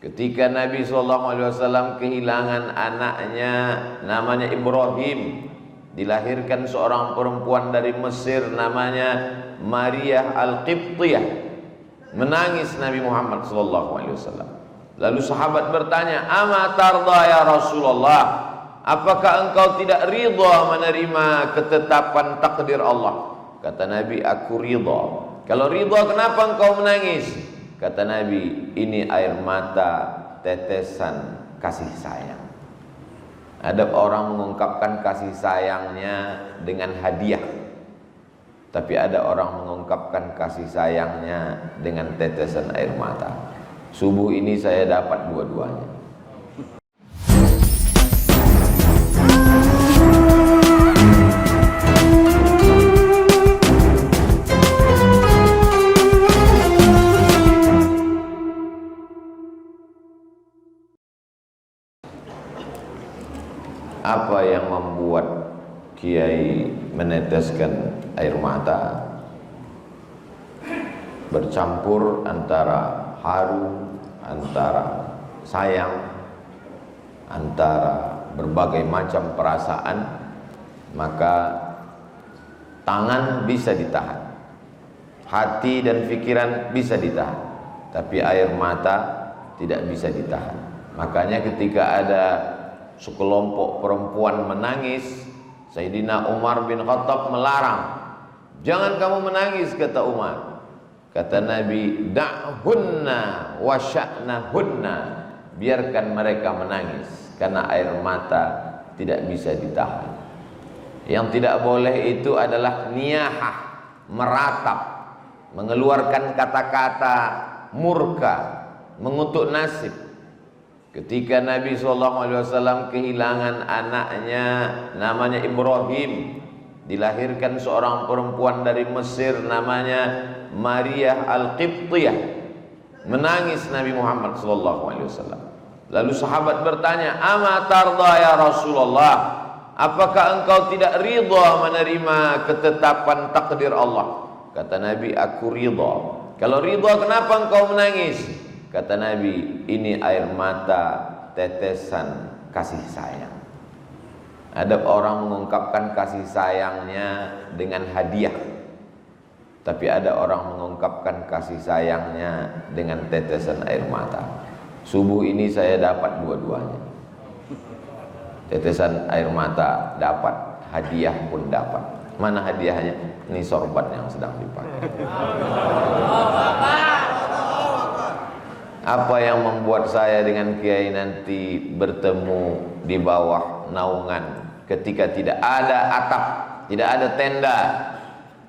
Ketika Nabi SAW kehilangan anaknya namanya Ibrahim, dilahirkan seorang perempuan dari Mesir namanya Maria Al-Qibtiyah. Menangis Nabi Muhammad SAW. Lalu sahabat bertanya, "Ama tarda ya Rasulullah? Apakah engkau tidak ridha menerima ketetapan takdir Allah?" Kata Nabi, "Aku ridha." "Kalau ridha, kenapa engkau menangis?" Kata Nabi, "Ini air mata tetesan kasih sayang." Ada orang mengungkapkan kasih sayangnya dengan hadiah, tapi ada orang mengungkapkan kasih sayangnya dengan tetesan air mata. Subuh ini saya dapat dua-duanya. Apa yang membuat Kiai meneteskan air mata? Bercampur antara haru, antara sayang, antara berbagai macam perasaan. Maka tangan bisa ditahan, hati dan pikiran bisa ditahan, tapi air mata tidak bisa ditahan. Makanya ketika ada sekelompok perempuan menangis, Sayyidina Umar bin Khattab melarang. "Jangan kamu menangis," kata Umar. Kata Nabi, "Da'hunna wa sya'nahunna." Biarkan mereka menangis, karena air mata tidak bisa ditahan. Yang tidak boleh itu adalah niyahah, meratap, mengeluarkan kata-kata murka, mengutuk nasib. Ketika Nabi SAW kehilangan anaknya namanya Ibrahim, dilahirkan seorang perempuan dari Mesir namanya Maria Al-Qibtiyah. Menangis Nabi Muhammad SAW. Lalu sahabat bertanya, "Ama tarda ya Rasulullah? Apakah engkau tidak ridha menerima ketetapan takdir Allah?" Kata Nabi, "Aku ridha." "Kalau ridha, kenapa engkau menangis?" Kata Nabi, "Ini air mata tetesan kasih sayang." Ada orang mengungkapkan kasih sayangnya dengan hadiah, tapi ada orang mengungkapkan kasih sayangnya dengan tetesan air mata. Subuh ini saya dapat dua-duanya. Tetesan air mata dapat, hadiah pun dapat. Mana hadiahnya? Ini sorban yang sedang dipakai. Apa yang membuat saya dengan Kiai nanti bertemu di bawah naungan ketika tidak ada atap, tidak ada tenda?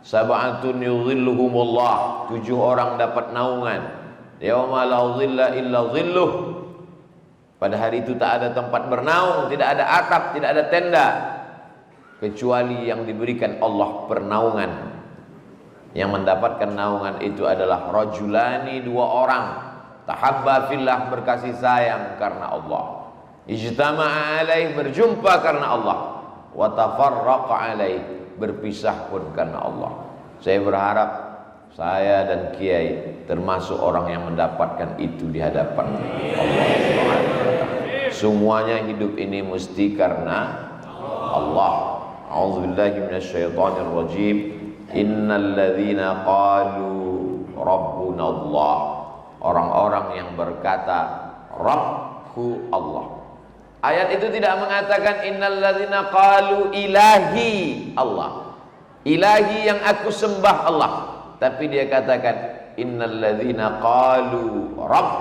Sab'atun yudhilluhumullah, 7 orang dapat naungan. Yauma la dhilla illa dhilluh. Pada hari itu tak ada tempat bernaung, tidak ada atap, tidak ada tenda, kecuali yang diberikan Allah pernaungan. Yang mendapatkan naungan itu adalah rajulani, 2 orang, tahabba fillah, berkasih sayang karena Allah, ijtama'a alaih, berjumpa karena Allah, wa tafarraqa alaih, berpisah pun karena Allah. Saya berharap saya dan Kiai termasuk orang yang mendapatkan itu di hadapan Allah Subhanahu wa taala. Semuanya hidup ini mesti karena Allah. A'udzubillahi minasyaitonir rajim. Innal ladzina qalu rabbuna Allah. Orang-orang yang berkata Rabbku Allah. Ayat itu tidak mengatakan innal ladzina qalu ilahi Allah, ilahi yang aku sembah Allah, tapi dia katakan innal ladzina qalu Rabb.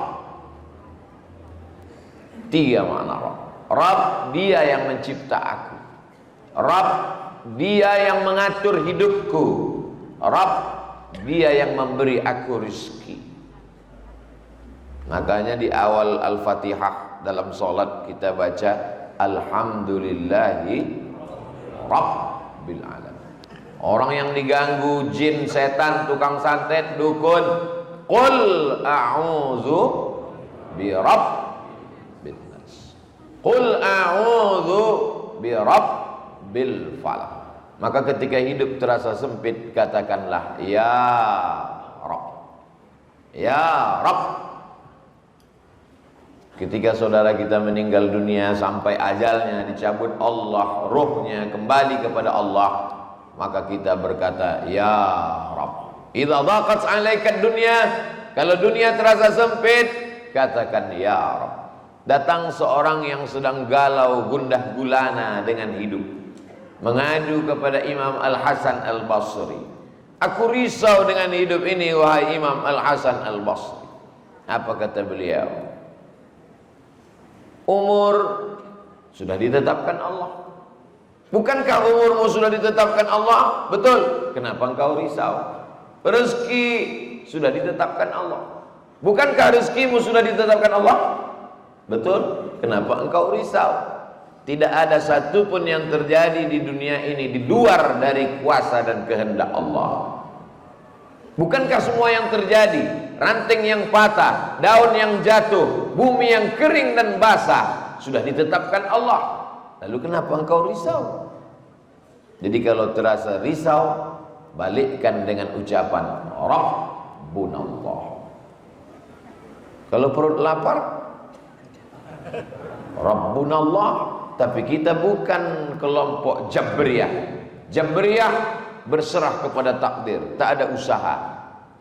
3 makna Rabb. Rabb, dia yang mencipta aku. Rabb, dia yang mengatur hidupku. Rabb, dia yang memberi aku rezeki. Makanya di awal Al-Fatihah dalam sholat kita baca Alhamdulillahi Rabbil Alamin. Orang yang diganggu jin, setan, tukang santet, dukun, qul a'udzu birabbin nas, qul a'udzu birabbil falaq. Maka ketika hidup terasa sempit, katakanlah ya Rabb, ya Rabb. Ketika saudara kita meninggal dunia sampai ajalnya dicabut Allah, ruhnya kembali kepada Allah, maka kita berkata, ya Rabb, idza dhaqat 'alaika dunya, kalau dunia terasa sempit, katakan ya Rabb. Datang seorang yang sedang galau gundah gulana dengan hidup, mengadu kepada Imam Al-Hasan Al-Basri. Aku risau dengan hidup ini wahai Imam Al-Hasan Al-Basri. Apa kata beliau? Umur sudah ditetapkan Allah. Bukankah umurmu sudah ditetapkan Allah? Betul. Kenapa engkau risau? Rezeki sudah ditetapkan Allah. Bukankah rezekimu sudah ditetapkan Allah? Betul. Kenapa engkau risau? Tidak ada satupun yang terjadi di dunia ini di luar dari kuasa dan kehendak Allah. Bukankah semua yang terjadi, ranting yang patah, daun yang jatuh, bumi yang kering dan basah, sudah ditetapkan Allah? Lalu kenapa engkau risau? Jadi kalau terasa risau, balikkan dengan ucapan Rabbunallah. Kalau perut lapar, Rabbunallah. Tapi kita bukan kelompok Jabriyah. Jabriyah berserah kepada takdir, tak ada usaha.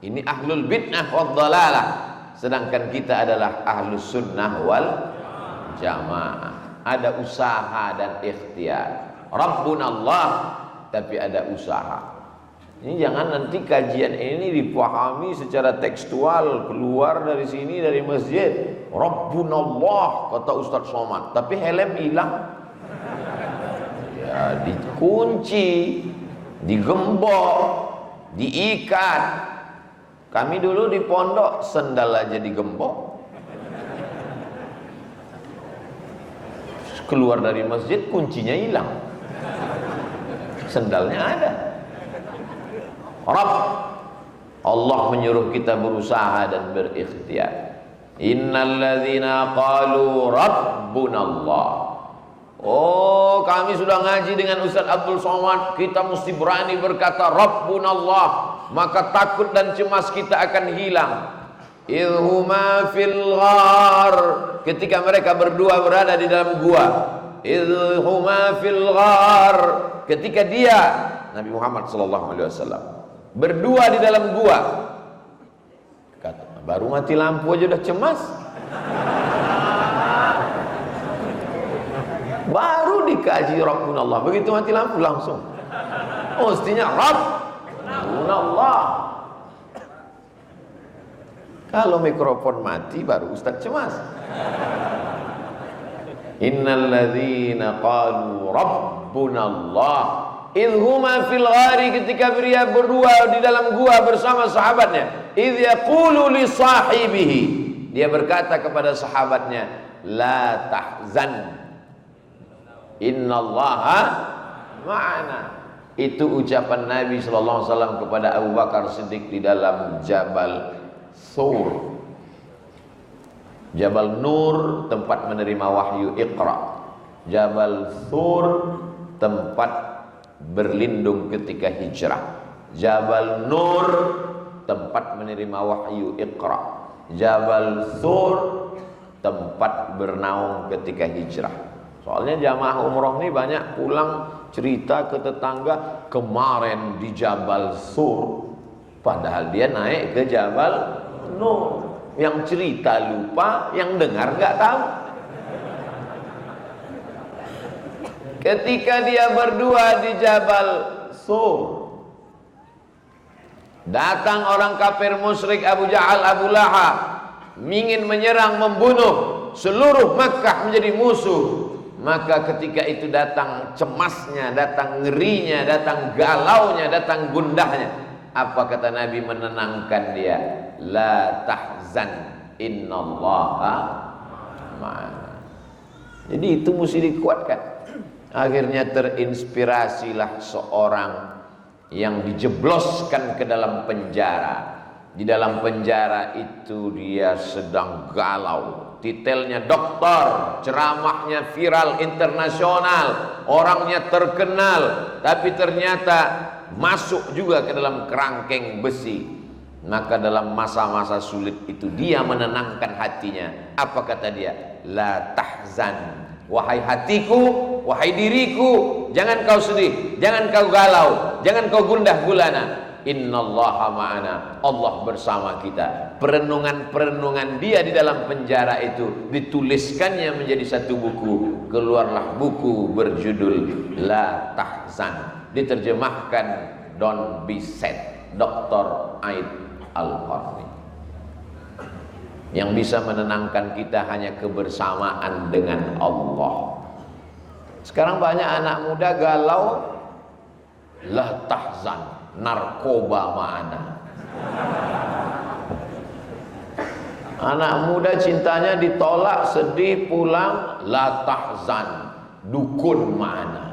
Ini ahlul bid'ah wad dhalalah. Sedangkan kita adalah ahlus sunnah wal jamaah. Ada usaha dan ikhtiar. Rabbunallah, tapi ada usaha. Ini jangan nanti kajian ini dipahami secara tekstual, keluar dari sini dari masjid, Rabbunallah kata Ustaz Somad, tapi helm hilang. Ya, dikunci, digembok, diikat. Kami dulu di pondok sendal aja digembok. Keluar dari masjid kuncinya hilang. Sendalnya ada. Rabb, Allah menyuruh kita berusaha dan berikhtiar. Innalladzina qalu Rabbunallah. Oh, kami sudah ngaji dengan Ustaz Abdul Somad, kita mesti berani berkata Rabbunallah, maka takut dan cemas kita akan hilang. Idhuma fil ghar, ketika mereka berdua berada di dalam gua. Idhuma fil ghar, ketika dia Nabi Muhammad SAW berdua di dalam gua. Kata, baru mati lampu aja udah cemas. Baru dikaji Rabbunallah, begitu mati lampu langsung. Mestinya Rabbunallah. Kalau mikrofon mati baru Ustaz cemas. Innalladzina qalu Rabbunallah idhuma fil ghari, ketika dia berdua di dalam gua bersama sahabatnya. Idh yaqulu li sahibihi, dia berkata kepada sahabatnya, la tahzan, innallaha ma'ana. Itu ucapan Nabi SAW kepada Abu Bakar Siddiq di dalam Jabal Thur. Jabal Nur, tempat menerima wahyu Iqra. Jabal Thur, tempat berlindung ketika hijrah. Jabal Nur, tempat menerima wahyu Iqra. Jabal Thur, tempat bernaung ketika hijrah. Soalnya jamaah umroh ini banyak pulang cerita ke tetangga, kemarin di Jabal Thur, padahal dia naik ke Jabal Nur. Yang cerita lupa, yang dengar nggak tahu. Ketika dia berdua di Jabal Thur, datang orang kafir musyrik Abu Jahal, Abu Lahab, ingin menyerang, membunuh seluruh Makkah menjadi musuh. Maka ketika itu datang cemasnya, datang ngerinya, datang galaunya, datang gundahnya. Apa kata Nabi menenangkan dia? La tahzan, innallaha ma'ana. Jadi itu mesti dikuatkan. Akhirnya terinspirasilah seorang yang dijebloskan ke dalam penjara. Di dalam penjara itu dia sedang galau. Titelnya doktor, ceramahnya viral internasional, orangnya terkenal, tapi ternyata masuk juga ke dalam kerangkeng besi. Maka dalam masa-masa sulit itu dia menenangkan hatinya. Apa kata dia? La tahzan, wahai hatiku, wahai diriku, jangan kau sedih, jangan kau galau, jangan kau gundah gulana. Innallaha ma'ana, Allah bersama kita. Perenungan-perenungan dia di dalam penjara itu dituliskannya menjadi satu buku. Keluarlah buku berjudul La Tahzan, diterjemahkan Don't Be Sad, Dr. Aid Al-Qarni. Yang bisa menenangkan kita hanya kebersamaan dengan Allah. Sekarang banyak anak muda galau, la tahzan, narkoba ma'ana. Anak muda cintanya ditolak, sedih, pulang, la tahzan, dukun ma'ana.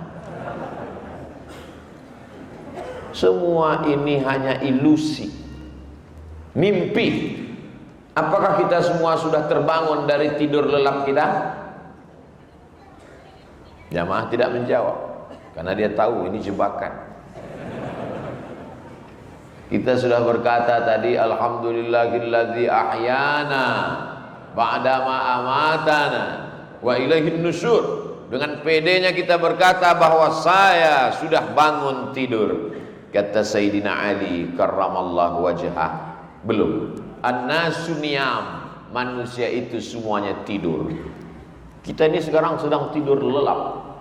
Semua ini hanya ilusi, mimpi. Apakah kita semua sudah terbangun dari tidur lelap kita? Jamaah tidak menjawab, karena dia tahu ini jebakan. Kita sudah berkata tadi, alhamdulillahilladzi ahyana ba'dama amatana wa ilaihin nusyur. Dengan pedenya kita berkata bahwa saya sudah bangun tidur. Kata Sayyidina Ali karramallahu wajhah, belum. An-nasu niyam, manusia itu semuanya tidur. Kita ini sekarang sedang tidur lelap.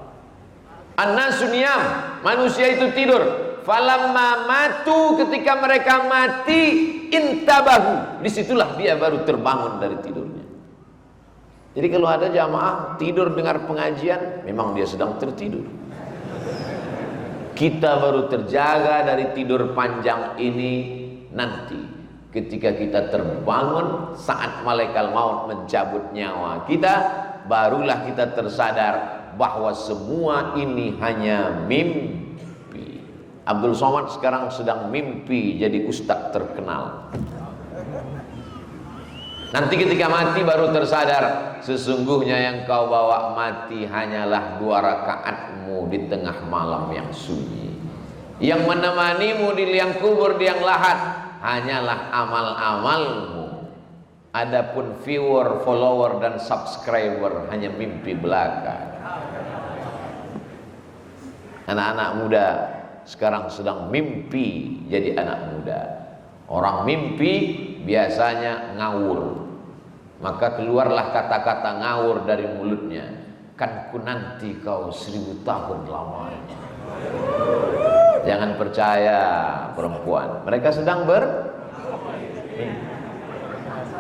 An-nasu niyam, manusia itu tidur. Falamma matu, ketika mereka mati, intabahu, disitulah dia baru terbangun dari tidurnya. Jadi kalau ada jamaah tidur dengar pengajian, memang dia sedang tertidur. Kita baru terjaga dari tidur panjang ini nanti ketika kita terbangun saat malaikat maut mencabut nyawa kita, barulah kita tersadar bahwa semua ini hanya mimpi. Abdul Somad sekarang sedang mimpi jadi ustadz terkenal. Nanti ketika mati baru tersadar, sesungguhnya yang kau bawa mati hanyalah 2 rakaatmu di tengah malam yang sunyi. Yang menemanimu di liang kubur, di liang lahat, hanyalah amal-amalmu. Adapun viewer, follower dan subscriber hanya mimpi belaka. Anak-anak muda sekarang sedang mimpi jadi anak muda. Orang mimpi biasanya ngawur, maka keluarlah kata-kata ngawur dari mulutnya. Kan ku nanti kau 1000 tahun lamanya. Jangan percaya perempuan, mereka sedang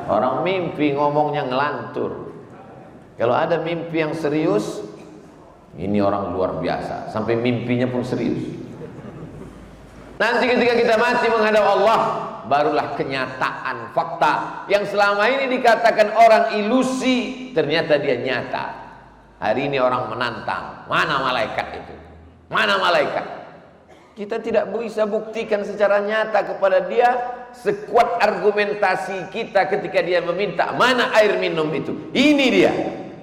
orang mimpi ngomongnya ngelantur. Kalau ada mimpi yang serius, ini orang luar biasa, sampai mimpinya pun serius. Nanti ketika kita mati menghadap Allah, barulah kenyataan fakta yang selama ini dikatakan orang ilusi, ternyata dia nyata. Hari ini orang menantang, mana malaikat itu? Mana malaikat? Kita tidak bisa buktikan secara nyata kepada dia sekuat argumentasi kita ketika dia meminta mana air minum itu. Ini dia.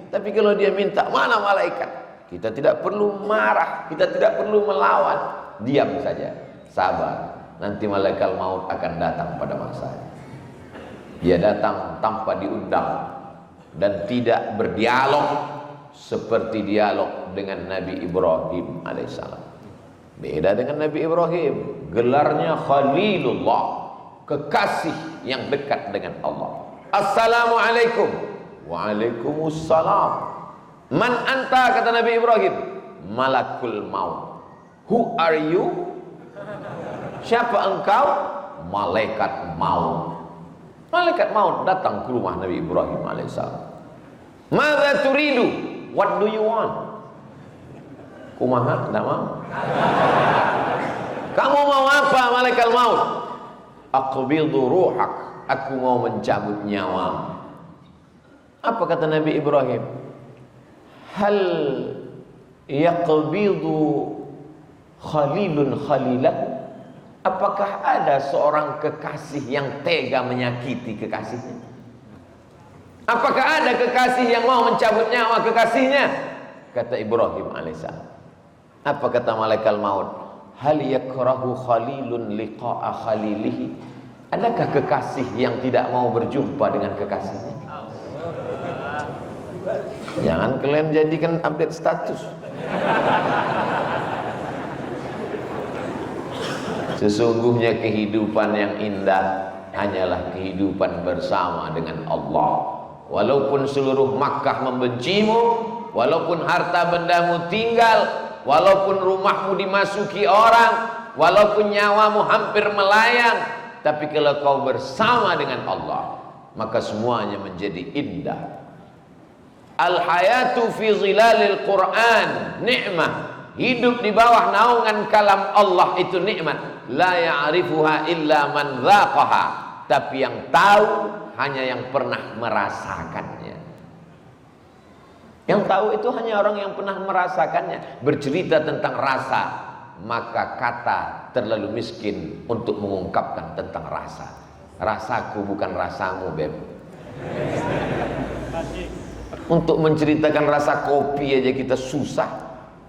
Tapi kalau dia minta mana malaikat, kita tidak perlu marah, kita tidak perlu melawan, diam saja, sabar. Nanti malaikat maut akan datang pada masanya. Dia datang tanpa diundang dan tidak berdialog seperti dialog dengan Nabi Ibrahim alaihissalam. Beda dengan Nabi Ibrahim, gelarnya Khalilullah, kekasih yang dekat dengan Allah. Assalamualaikum. Waalaikumsalam. Man anta, kata Nabi Ibrahim. Malakul maut. Who are you? Siapa engkau? Malaikat maut. Malaikat maut datang ke rumah Nabi Ibrahim alaihissalam. Madza turidu? What do you want? Kumaha? Tidak mau. Kamu mau apa malaikat maut? Aqbidu ruhak, aku mau mencabut nyawa. Apa kata Nabi Ibrahim? Hal yaqbidu khalilun khalilah? Apakah ada seorang kekasih yang tega menyakiti kekasihnya? Apakah ada kekasih yang mau mencabut nyawa kekasihnya? Kata Ibrahim alaihissalam. Apa kata malaikat maut? Hal yakrahu khalilun liqa'a khalilihi? Adakah kekasih yang tidak mau berjumpa dengan kekasihnya? Jangan kalian jadikan update status. Sesungguhnya kehidupan yang indah hanyalah kehidupan bersama dengan Allah. Walaupun seluruh Makkah membencimu, walaupun harta bendamu tinggal, walaupun rumahmu dimasuki orang, walaupun nyawamu hampir melayang, tapi kalau kau bersama dengan Allah, maka semuanya menjadi indah. Al-hayatu fi zilalil Quran ni'mah. Hidup di bawah naungan kalam Allah itu nikmat. La ya'rifuha illa man dzaqaha. Tapi yang tahu hanya yang pernah merasakannya. Yang tahu itu hanya orang yang pernah merasakannya. Bercerita tentang rasa, maka kata terlalu miskin untuk mengungkapkan tentang rasa. Rasaku bukan rasamu, Beb. Untuk menceritakan rasa kopi aja kita susah.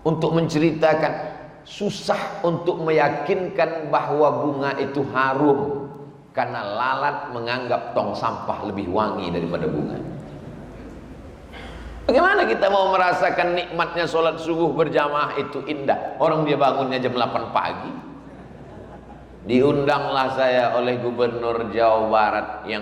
Untuk menceritakan, susah untuk meyakinkan bahwa bunga itu harum. Karena lalat menganggap tong sampah lebih wangi daripada bunga. Bagaimana kita mau merasakan nikmatnya sholat subuh berjamaah itu indah? Orang dia bangunnya jam 8 pagi. Diundanglah saya oleh Gubernur Jawa Barat yang